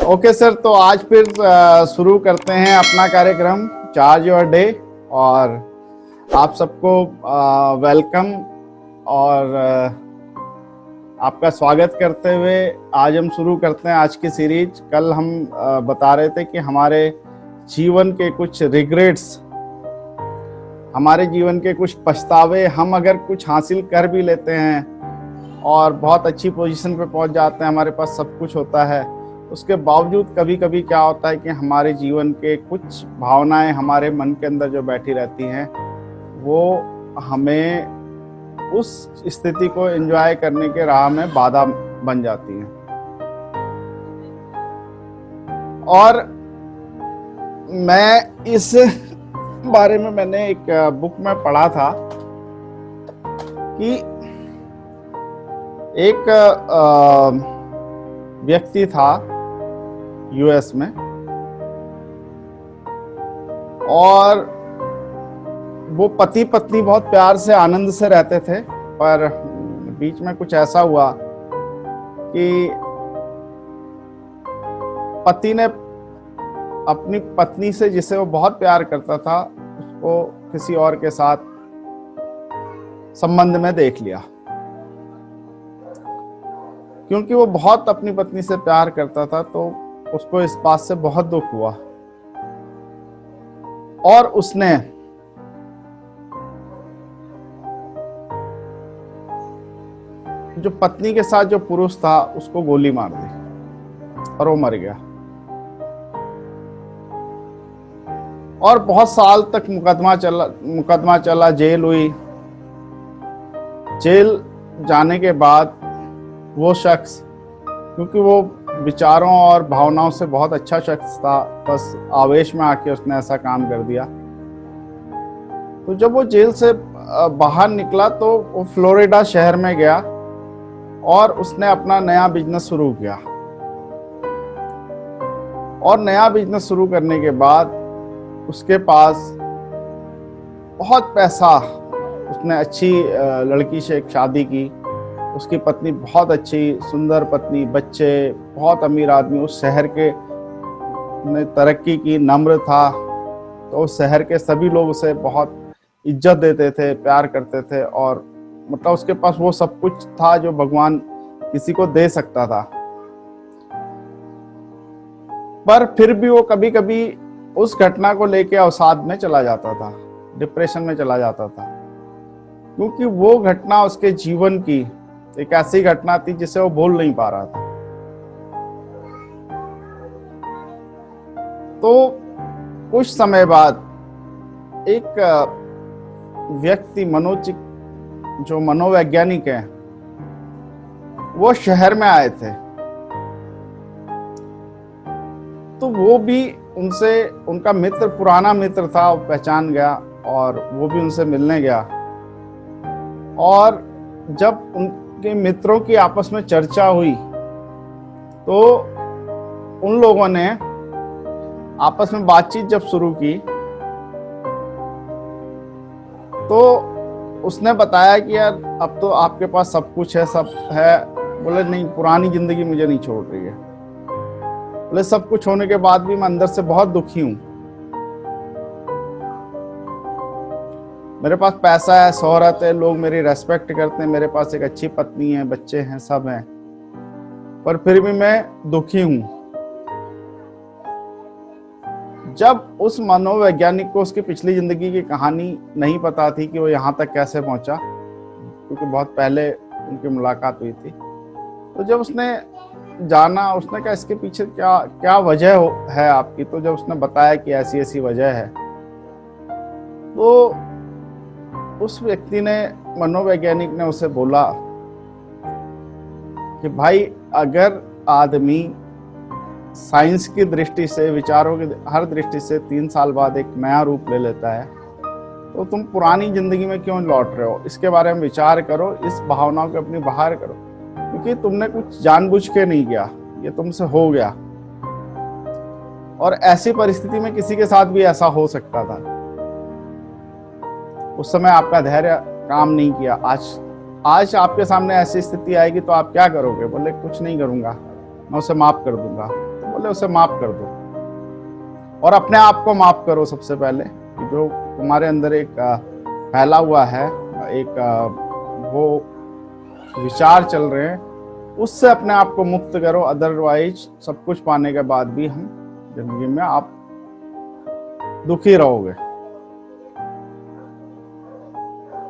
Okay sir, तो आज फिर शुरू करते हैं अपना कार्यक्रम चार्ज योर डे। और आप सबको वेलकम और आपका स्वागत करते हुए आज हम शुरू करते हैं आज की सीरीज। कल हम बता रहे थे कि हमारे जीवन के कुछ रिग्रेट्स, हमारे जीवन के कुछ पछतावे, हम अगर कुछ हासिल कर भी लेते हैं और बहुत अच्छी पोजीशन पे पहुंच जाते हैं, हमारे पास सब कुछ होता है, उसके बावजूद कभी कभी क्या होता है कि हमारे जीवन के कुछ भावनाएं हमारे मन के अंदर जो बैठी रहती हैं वो हमें उस स्थिति को एंजॉय करने के राह में बाधा बन जाती हैं। और मैं इस बारे में मैंने एक बुक में पढ़ा था कि एक व्यक्ति था यूएस में, और वो पति पत्नी बहुत प्यार से आनंद से रहते थे, पर बीच में कुछ ऐसा हुआ कि पति ने अपनी पत्नी से, जिसे वो बहुत प्यार करता था, उसको किसी और के साथ संबंध में देख लिया। क्योंकि वो बहुत अपनी पत्नी से प्यार करता था तो उसको इस बात से बहुत दुख हुआ, और उसने जो पत्नी के साथ जो पुरुष था उसको गोली मार दी और वो मर गया। और बहुत साल तक मुकदमा चला, जेल हुई। जेल जाने के बाद वो शख्स, क्योंकि वो विचारों और भावनाओं से बहुत अच्छा शख्स था, बस आवेश में आके उसने ऐसा काम कर दिया। तो जब वो जेल से बाहर निकला तो वो फ्लोरिडा शहर में गया और उसने अपना नया बिजनेस शुरू किया। और नया बिजनेस शुरू करने के बाद उसके पास बहुत पैसा, उसने अच्छी लड़की से एक शादी की। उसकी पत्नी बहुत अच्छी सुंदर पत्नी, बच्चे, बहुत अमीर आदमी, उस शहर के ने तरक्की की, नम्र था, तो उस शहर के सभी लोग उसे बहुत इज्जत देते थे, प्यार करते थे, और मतलब उसके पास वो सब कुछ था जो भगवान किसी को दे सकता था। पर फिर भी वो कभी कभी उस घटना को लेके अवसाद में चला जाता था, डिप्रेशन में चला जाता था, क्योंकि वो घटना उसके जीवन की एक ऐसी घटना थी जिसे वो भूल नहीं पा रहा था। तो कुछ समय बाद एक व्यक्ति, जो मनोवैज्ञानिक है, वो शहर में आए थे। तो वो भी उनसे, उनका मित्र, पुराना मित्र था, वो पहचान गया और वो भी उनसे मिलने गया। और जब उनके मित्रों की आपस में चर्चा हुई तो उन लोगों ने आपस में बातचीत जब शुरू की तो उसने बताया कि यार अब तो आपके पास सब कुछ है, सब है। बोले नहीं, पुरानी जिंदगी मुझे नहीं छोड़ रही है। बोले सब कुछ होने के बाद भी मैं अंदर से बहुत दुखी हूं। मेरे पास पैसा है, शोहरत है, लोग मेरी रेस्पेक्ट करते हैं, मेरे पास एक अच्छी पत्नी है, बच्चे हैं, सब हैं, पर फिर भी मैं दुखी हूं। जब उस मनोवैज्ञानिक को उसकी पिछली जिंदगी की कहानी नहीं पता थी कि वो यहाँ तक कैसे पहुंचा, क्योंकि बहुत पहले उनकी मुलाकात हुई थी, तो जब उसने जाना, उसने कहा इसके पीछे क्या क्या वजह है आपकी। तो जब उसने बताया कि ऐसी ऐसी वजह है, तो उस व्यक्ति ने, मनोवैज्ञानिक ने उसे बोला कि भाई, अगर आदमी साइंस की दृष्टि से, विचारों की हर दृष्टि से 3 साल बाद एक नया रूप ले लेता है, तो तुम पुरानी जिंदगी में क्यों लौट रहे हो? इसके बारे में विचार करो, इस भावनाओं को अपनी बाहर करो, क्योंकि तुमने कुछ जानबूझ के नहीं किया, ये तुमसे हो गया। और ऐसी परिस्थिति में किसी के साथ भी ऐसा हो सकता था। उस समय आपका धैर्य काम नहीं किया। आज आपके सामने ऐसी स्थिति आएगी तो आप क्या करोगे? बोले कुछ नहीं करूंगा, मैं उसे माफ कर दूंगा। तो बोले उसे माफ कर दो और अपने आप को माफ करो। सबसे पहले जो तुम्हारे अंदर एक फैला हुआ है, एक वो विचार चल रहे हैं, उससे अपने आप को मुक्त करो। अदरवाइज सब कुछ पाने के बाद भी हम जिंदगी में आप दुखी रहोगे।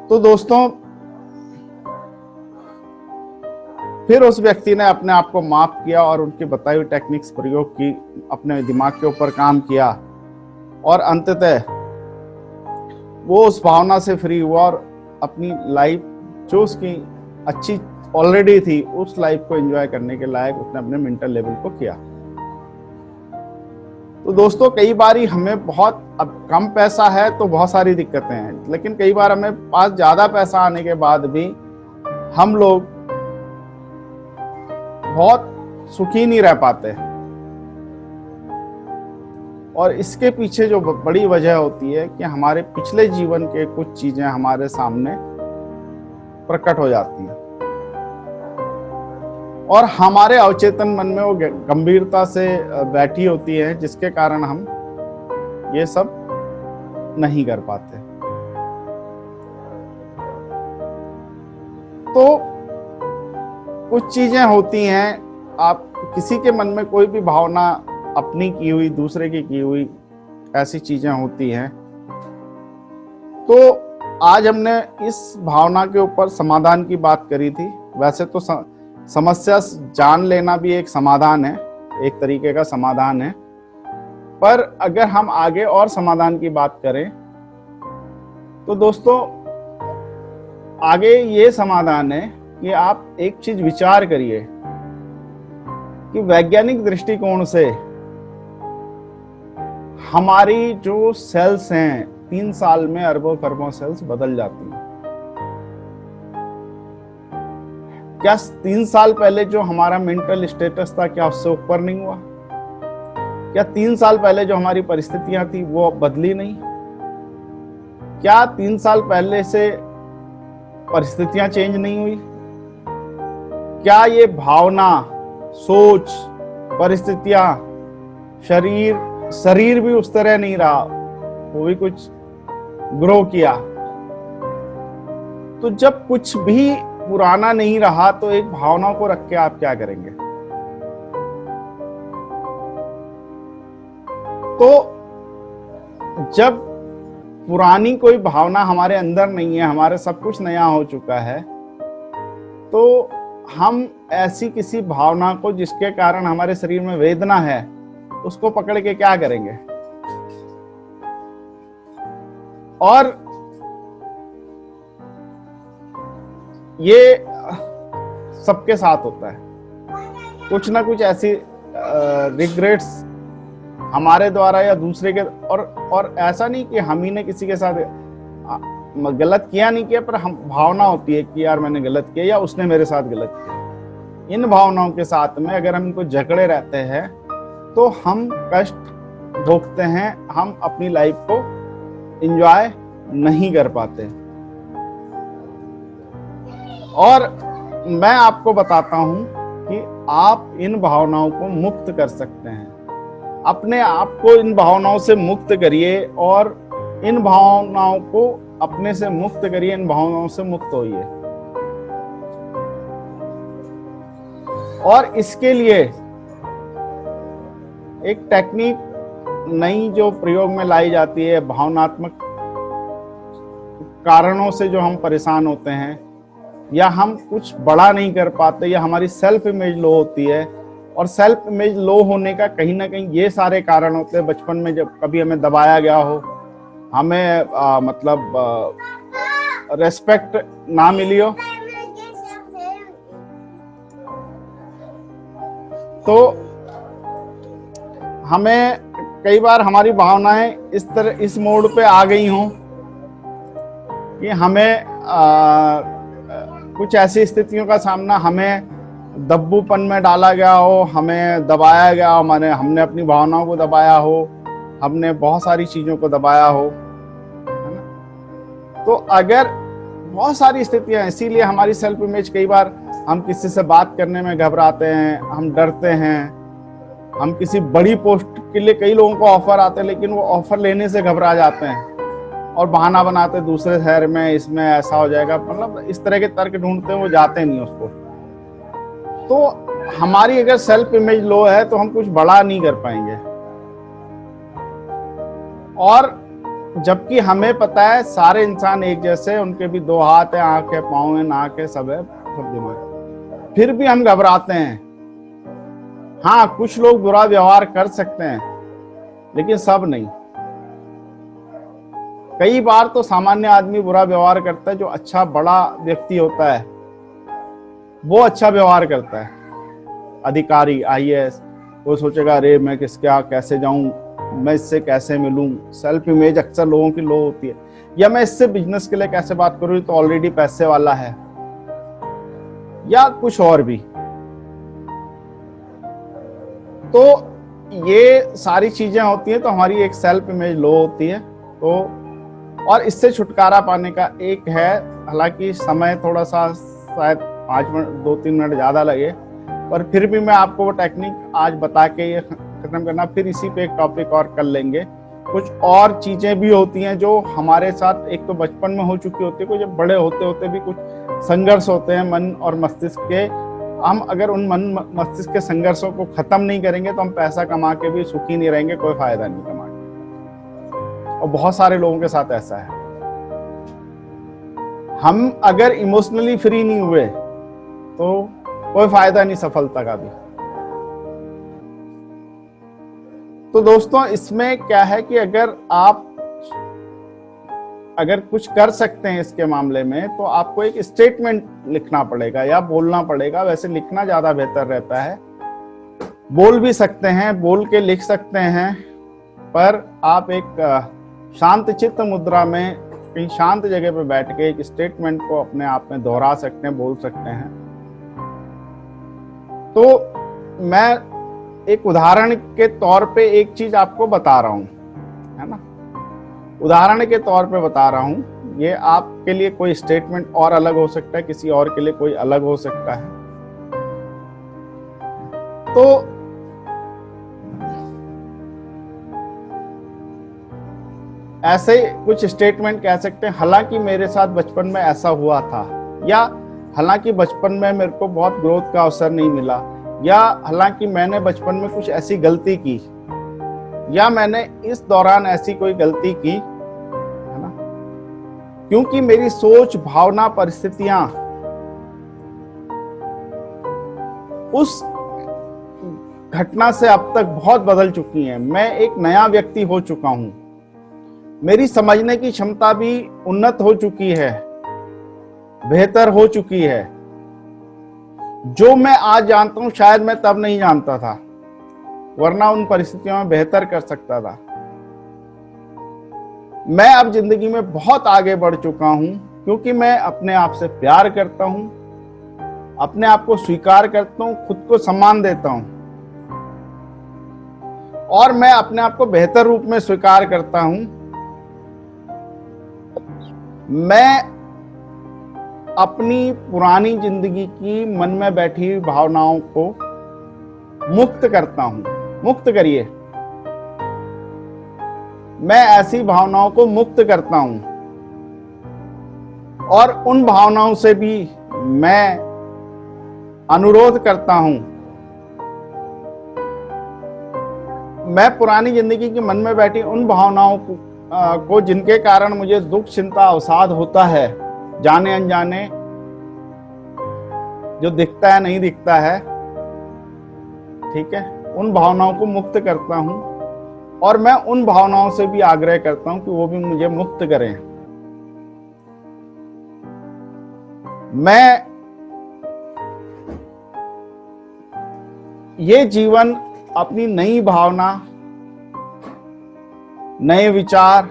तो दोस्तों, फिर उस व्यक्ति ने अपने आप को माफ किया और उनकी बताई हुई टेक्निक्स प्रयोग की, अपने दिमाग के ऊपर काम किया और अंततः वो उस भावना से फ्री हुआ और अपनी लाइफ जो उसकी अच्छी ऑलरेडी थी उस लाइफ को एंजॉय करने के लायक उसने अपने मेंटल लेवल को किया। तो दोस्तों, कई बार हमें बहुत अब कम पैसा है तो बहुत सारी दिक्कतें हैं, लेकिन कई बार हमें पास ज्यादा पैसा आने के बाद भी हम लोग बहुत सुखी नहीं रह पाते। और इसके पीछे जो बड़ी वजह होती है कि हमारे पिछले जीवन के कुछ चीजें हमारे सामने प्रकट हो जाती हैं और हमारे अवचेतन मन में वो गंभीरता से बैठी होती है, जिसके कारण हम ये सब नहीं कर पाते। तो कुछ चीजें होती हैं, आप किसी के मन में कोई भी भावना अपनी की हुई, दूसरे की हुई ऐसी चीजें होती हैं। तो आज हमने इस भावना के ऊपर समाधान की बात करी थी। वैसे तो समस्या जान लेना भी एक समाधान है, एक तरीके का समाधान है, पर अगर हम आगे और समाधान की बात करें तो दोस्तों आगे ये समाधान है कि आप एक चीज विचार करिए कि वैज्ञानिक दृष्टिकोण से हमारी जो सेल्स हैं 3 साल में अरबों खरबों सेल्स बदल जाती हैं। क्या 3 साल पहले जो हमारा मेंटल स्टेटस था क्या उससे ऊपर नहीं हुआ? क्या 3 साल पहले जो हमारी परिस्थितियां थी वो अब बदली नहीं? क्या 3 साल पहले से परिस्थितियां चेंज नहीं हुई? क्या ये भावना, सोच, परिस्थितियां, शरीर भी उस तरह नहीं रहा, वो भी कुछ ग्रो किया? तो जब कुछ भी पुराना नहीं रहा तो एक भावना को रख के आप क्या करेंगे? तो जब पुरानी कोई भावना हमारे अंदर नहीं है, हमारे सब कुछ नया हो चुका है, तो हम ऐसी किसी भावना को जिसके कारण हमारे शरीर में वेदना है उसको पकड़ के क्या करेंगे? और ये सबके साथ होता है, कुछ ना कुछ ऐसी रिग्रेट्स हमारे द्वारा या दूसरे के, और ऐसा नहीं कि हम ही ने किसी के साथ गलत किया नहीं किया, पर हम भावना होती है कि यार मैंने गलत किया या उसने मेरे साथ गलत किया। इन भावनाओं के साथ में अगर हम इनको जकड़े रहते हैं तो हम कष्ट भोगते हैं, हम अपनी लाइफ को एंजॉय नहीं कर पाते। और मैं आपको बताता हूं कि आप इन भावनाओं को मुक्त कर सकते हैं। अपने आप को इन भावनाओं से मुक्त करिए और इन भावनाओं को अपने से मुक्त करिए, इन भावनाओं से मुक्त होइए। और इसके लिए एक टेक्निक नई जो प्रयोग में लाई जाती है, भावनात्मक कारणों से जो हम परेशान होते हैं या हम कुछ बड़ा नहीं कर पाते या हमारी सेल्फ इमेज लो होती है, और सेल्फ इमेज लो होने का कहीं ना कहीं ये सारे कारण होते हैं। बचपन में जब कभी हमें दबाया गया हो, हमें रेस्पेक्ट ना मिली हो, तो हमें कई बार हमारी भावनाएं इस मोड पे आ गई हों कि हमें कुछ ऐसी स्थितियों का सामना, हमें दब्बूपन में डाला गया हो, हमें दबाया गया हो, हमने अपनी भावनाओं को दबाया हो, हमने बहुत सारी चीजों को दबाया हो, है ना? तो अगर बहुत सारी स्थितियां, इसीलिए हमारी सेल्फ इमेज, कई बार हम किसी से बात करने में घबराते हैं, हम डरते हैं, हम किसी बड़ी पोस्ट के लिए कई लोगों को ऑफर आते हैं, लेकिन वो ऑफर लेने से घबरा जाते हैं और बहाना बनाते हैं दूसरे शहर में इसमें ऐसा हो जाएगा, मतलब इस तरह के तर्क ढूंढते हैं, वो जाते नहीं उसको। तो हमारी अगर सेल्फ इमेज लो है तो हम कुछ बड़ा नहीं कर पाएंगे। और जबकि हमें पता है सारे इंसान एक जैसे, उनके भी दो हाथ है, आंख है, पाँव है, नाक है, सब है, सब दिमाग, फिर भी हम घबराते हैं। हाँ, कुछ लोग बुरा व्यवहार कर सकते हैं, लेकिन सब नहीं। कई बार तो सामान्य आदमी बुरा व्यवहार करता है, जो अच्छा बड़ा व्यक्ति होता है वो अच्छा व्यवहार करता है। अधिकारी, IAS, वो सोचेगा अरे मैं किसके कैसे जाऊं, मैं इससे कैसे मिलूं। सेल्फ इमेज अक्सर लोगों की लो होती है। या मैं इससे बिजनेस के लिए कैसे बात करूं, तो ऑलरेडी पैसे वाला है, या कुछ और भी। तो ये सारी चीजें होती हैं, तो हमारी एक सेल्फ इमेज लो होती है। तो और इससे छुटकारा पाने का एक है, हालांकि समय थोड़ा सा शायद 5 मिनट 2-3 मिनट ज्यादा लगे, पर फिर भी मैं आपको वो टेक्निक आज बता के ये खत्म करना, फिर इसी पे एक टॉपिक और कर लेंगे। कुछ और चीजें भी होती हैं जो हमारे साथ एक तो बचपन में हो चुकी होती है, कुछ बड़े होते होते भी कुछ संघर्ष होते हैं मन और मस्तिष्क के। हम अगर उन मन मस्तिष्क के संघर्षों को खत्म नहीं करेंगे तो हम पैसा कमा के भी सुखी नहीं रहेंगे, कोई फायदा नहीं कमा के। और बहुत सारे लोगों के साथ ऐसा है। हम अगर इमोशनली फ्री नहीं हुए तो कोई फायदा नहीं सफलता का भी। तो दोस्तों, इसमें क्या है कि अगर कुछ कर सकते हैं इसके मामले में, तो आपको एक स्टेटमेंट लिखना पड़ेगा या बोलना पड़ेगा। वैसे लिखना ज्यादा बेहतर रहता है, बोल भी सकते हैं, बोल के लिख सकते हैं, पर आप एक शांत चित्त मुद्रा में कहीं शांत जगह पे बैठ के एक स्टेटमेंट को अपने आप में दोहरा सकते हैं, बोल सकते हैं। तो मैं एक उदाहरण के तौर पे एक चीज आपको बता रहा हूं, है ना, उदाहरण के तौर पे बता रहा हूं। ये आपके लिए कोई स्टेटमेंट और अलग हो सकता है, किसी और के लिए कोई अलग हो सकता है। तो ऐसे कुछ स्टेटमेंट कह सकते हैं, हालांकि मेरे साथ बचपन में ऐसा हुआ था, या हालांकि बचपन में मेरे को बहुत ग्रोथ का अवसर नहीं मिला, या हालांकि मैंने बचपन में कुछ ऐसी गलती की, या मैंने इस दौरान ऐसी कोई गलती की, है ना, क्योंकि मेरी सोच, भावना, परिस्थितियां उस घटना से अब तक बहुत बदल चुकी हैं। मैं एक नया व्यक्ति हो चुका हूं, मेरी समझने की क्षमता भी उन्नत हो चुकी है, बेहतर हो चुकी है। जो मैं आज जानता हूं शायद मैं तब नहीं जानता था, वरना उन परिस्थितियों में बेहतर कर सकता था। मैं अब जिंदगी में बहुत आगे बढ़ चुका हूं, क्योंकि मैं अपने आप से प्यार करता हूं, अपने आप को स्वीकार करता हूं, खुद को सम्मान देता हूं, और मैं अपने आप को बेहतर रूप में स्वीकार करता हूं। मैं अपनी पुरानी जिंदगी की मन में बैठी हुई भावनाओं को मुक्त करता हूं। मुक्त करिए, मैं ऐसी भावनाओं को मुक्त करता हूं, और उन भावनाओं से भी मैं अनुरोध करता हूं। मैं पुरानी जिंदगी की मन में बैठी उन भावनाओं को जिनके कारण मुझे दुख, चिंता, अवसाद होता है, जाने अनजाने, जो दिखता है नहीं दिखता है, ठीक है, उन भावनाओं को मुक्त करता हूं। और मैं उन भावनाओं से भी आग्रह करता हूं कि वो भी मुझे मुक्त करें। मैं ये जीवन अपनी नई भावना, नए विचार,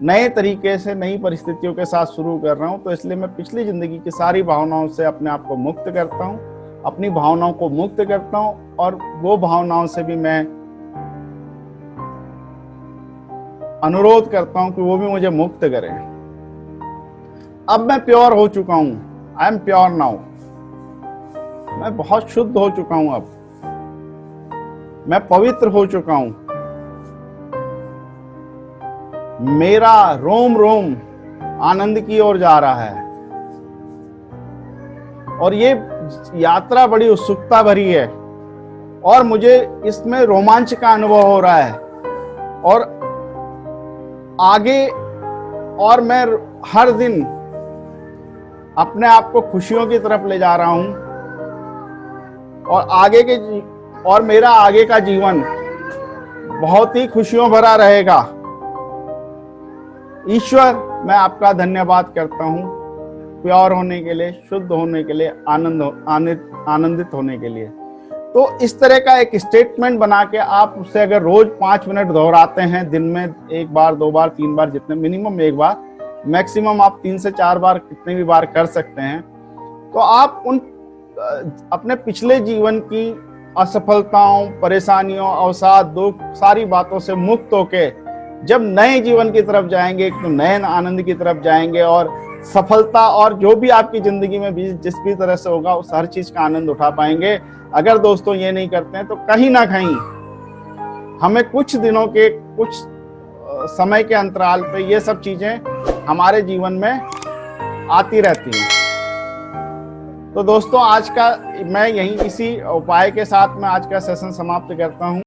नए तरीके से, नई परिस्थितियों के साथ शुरू कर रहा हूं। तो इसलिए मैं पिछली जिंदगी की सारी भावनाओं से अपने आप को मुक्त करता हूं, अपनी भावनाओं को मुक्त करता हूं, और वो भावनाओं से भी मैं अनुरोध करता हूं कि वो भी मुझे मुक्त करें। अब मैं प्योर हो चुका हूं, आई एम प्योर नाउ। मैं बहुत शुद्ध हो चुका हूं अब। मैं पवित्र हो चुका हूं। मेरा रोम रोम आनंद की ओर जा रहा है और ये यात्रा बड़ी उत्सुकता भरी है और मुझे इसमें रोमांच का अनुभव हो रहा है और आगे, और मैं हर दिन अपने आप को खुशियों की तरफ ले जा रहा हूं और मेरा आगे का जीवन बहुत ही खुशियों भरा रहेगा। ईश्वर, मैं आपका धन्यवाद करता हूं प्योर होने के लिए, शुद्ध होने के लिए, आनंदित होने के लिए। तो इस तरह का एक स्टेटमेंट बना के आप उससे अगर रोज 5 मिनट दोहराते हैं, दिन में 1 बार 2 बार 3 बार, जितने मिनिमम 1 बार, मैक्सिमम आप 3 से 4 बार कितने भी बार कर सकते हैं, तो आप उन अपने पिछले जीवन की असफलताओं, परेशानियों, अवसाद, दुख, सारी बातों से मुक्त होके जब नए जीवन की तरफ जाएंगे, तो नए आनंद की तरफ जाएंगे और सफलता और जो भी आपकी जिंदगी में भी जिस भी तरह से होगा उस हर चीज का आनंद उठा पाएंगे। अगर दोस्तों ये नहीं करते हैं तो कहीं ना कहीं हमें कुछ दिनों के, कुछ समय के अंतराल पे ये सब चीजें हमारे जीवन में आती रहती हैं। तो दोस्तों आज का मैं यही इसी उपाय के साथ मैं आज का सेशन समाप्त करता हूं।